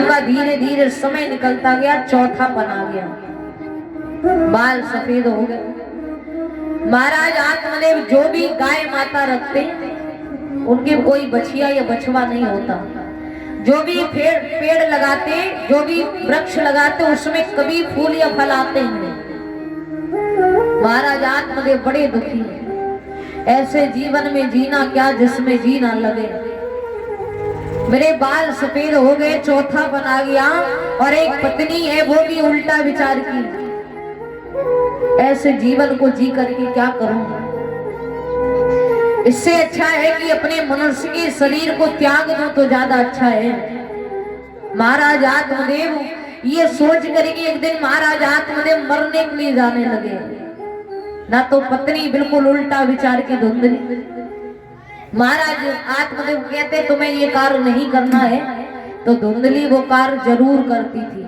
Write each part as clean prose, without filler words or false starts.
का धीरे धीरे समय निकलता गया, चौथा बना गया, बाल सफेद हो गए। महाराज आत्मदेव जो भी गाय माता रखते उनके कोई बछिया या बछवा नहीं होता। जो भी पेड़ लगाते, जो भी वृक्ष लगाते, उसमें कभी फूल या फल आते नहीं। महाराज आत्मदेव बड़े दुखी हैं। ऐसे जीवन में जीना क्या जिसमें जीना लगे। मेरे बाल सफेद हो गए, चौथा बना गया, और एक पत्नी है वो भी उल्टा विचार की। ऐसे जीवन को जी करके क्या करूं। इससे अच्छा है कि अपने मनुष्य के शरीर को त्याग दो तो ज्यादा अच्छा है। महाराज आत्मदेव ये सोच करके एक दिन महाराज आत्मदेव मरने के लिए जाने लगे। ना तो पत्नी बिल्कुल उल्टा विचार की धुंधली। महाराज आत्मदेव कहते तुम्हें ये कार्य नहीं करना है, तो धुंधली वो कार्य जरूर करती थी।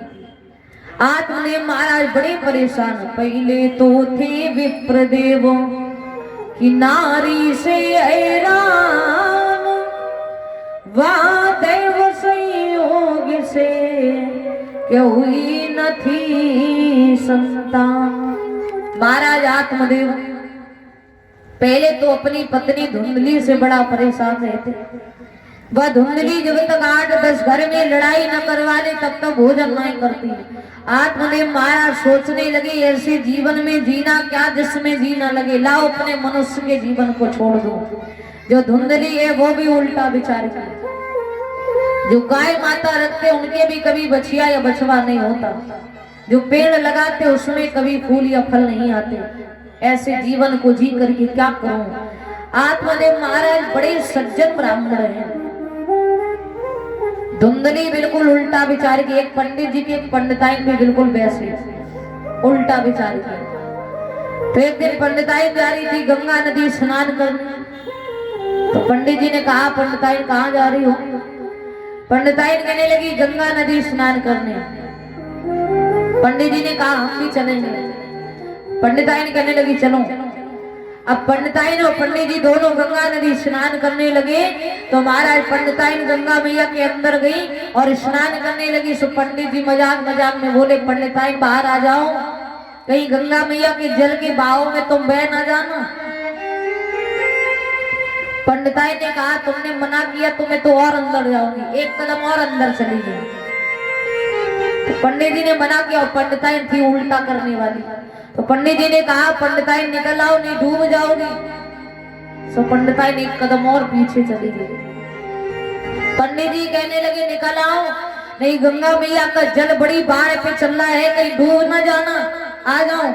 आत्मदेव महाराज बड़े परेशान। पहले तो थे विप्रदेव कि नारी से हैरान, वादैव संयोग से क्यों हुई न थी संतान। महाराज आत्मदेव पहले तो अपनी पत्नी धुंधली से बड़ा परेशान रहते। वह धुंधली जब तक 8-10 घर में लड़ाई न करवाने तब तक भोजन नहीं करती। आत्मदेव महाराज सोचने लगे ऐसे जीवन में जीना क्या जिसमें जीना लगे। लाओ अपने मनुष्य के जीवन को छोड़ दो। जो धुंधली है वो भी उल्टा विचार करे। जो गाय माता रखते उनके भी कभी बछिया या बछवा नहीं होता। जो पेड़ लगाते उसमें कभी फूल या फल नहीं आते। ऐसे जीवन को जी करके क्या करूं। आत्मदेव महाराज बड़े सज्जन ब्राह्मण हैं। धुंधली बिल्कुल उल्टा विचार की। एक पंडित जी की एक पंडिताइन भी बिल्कुल वैसे उल्टा विचार की। तो एक दिन पंडिताइन जा रही थी गंगा नदी स्नान करने। तो पंडित जी ने कहा पंडिताइन कहाँ जा रही हो। पंडिताइन कहने लगी गंगा नदी स्नान करने। पंडित जी ने कहा हम भी चलेंगे। पंडिताइन कहने लगी चलो। अब पंडिताइन और पंडित जी दोनों गंगा नदी स्नान करने लगे। तो महाराज पंडिताइन गंगा मैया के अंदर गई और स्नान करने लगी। सो पंडित जी मजाक मजाक में बोले पंडिताइन बाहर आ जाओ, कहीं गंगा मैया के जल के बहाव में तुम बह ना जाना। पंडिताइन ने कहा तुमने मना किया तो मैं तो और अंदर जाऊंगी, एक कदम और अंदर चली गई। तो पंडित जी ने मना किया और पंडिताइन थी उल्टा करने वाली। तो पंडित जी ने कहा पंडिताइन निकल आओ नहीं डूब जाओगी। सो पंडिताइन एक कदम और पीछे चली गई। पंडित जी कहने लगे निकल आओ नहीं गंगा मैया का जल बड़ी बाढ़ पे चल रहा है, कहीं डूब ना जाना, आ जाओ।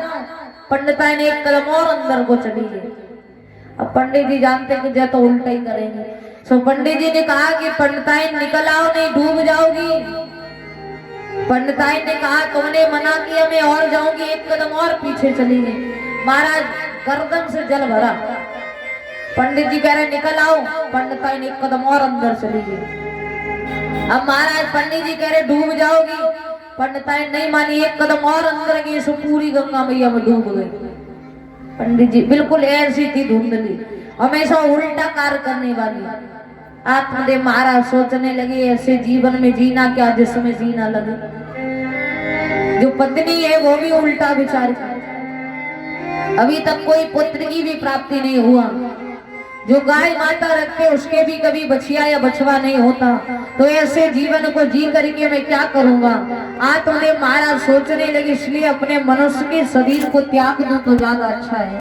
पंडिताइन एक कदम और अंदर को चली गई। अब पंडित जी जानते कि जय तो उल्टा ही करेंगे। सो पंडित जी ने कहा कि पंडिताइन निकल आओ नहीं डूब जाओगी। पंडिताइन ने कहा तुमने मना किया मैं और जाऊंगी, एक कदम और पीछे चली गई। महाराज गर्दन से जल भरा। पंडित जी कह रहे निकल आओ, पंडिताइन एक कदम और अंदर चली गई। अब महाराज पंडित जी कह रहे डूब जाओगी। पंडिताइन नहीं मानी, एक कदम और अंदर गई। सो पूरी गंगा मैया में डूब गई। पंडित जी बिल्कुल ऐसी थी धुंधली, हमेशा उल्टा कार्य करने वाली। आत्मदेव महाराज सोचने लगे ऐसे जीवन में जीना क्या जिसमें जीना लगे। जो पत्नी है वो भी उल्टा विचार की। अभी तक कोई पुत्र की भी प्राप्ति नहीं हुआ। जो गाय माता रखते उसके भी कभी बछिया या बछवा नहीं होता। तो ऐसे जीवन को जी करके मैं क्या करूंगा। आत्मदेव महाराज सोचने लगे इसलिए अपने मनुष्य के शरीर को त्याग दूं तो ज्यादा अच्छा है।